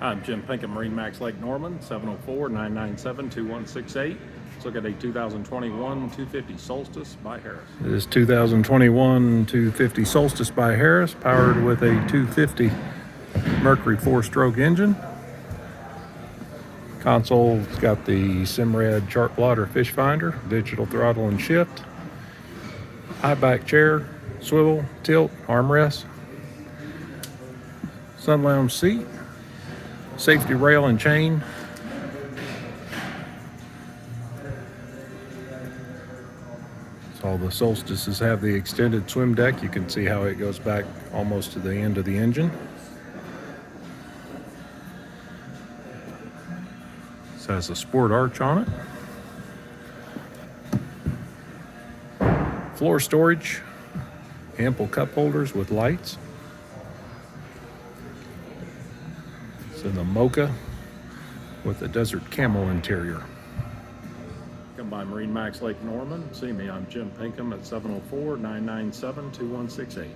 I'm Jim Pinkham, MarineMax Lake Norman, 704-997-2168. Let's look at a 2021 250 Solstice by Harris. This 2021 250 Solstice by Harris, powered with a 250 Mercury 4-stroke engine. Console's got the Simrad chart plotter fish finder, digital throttle and shift, high back chair, swivel, tilt, armrest, sun lounge seat, safety rail and chain. So all the Solstices have the extended swim deck. You can see how it goes back almost to the end of the engine. This has a sport arch on it. Floor storage, ample cup holders with lights. It's in the mocha with the desert camel interior. Come by MarineMax Lake Norman. See me, I'm Jim Pinkham at 704-997-2168.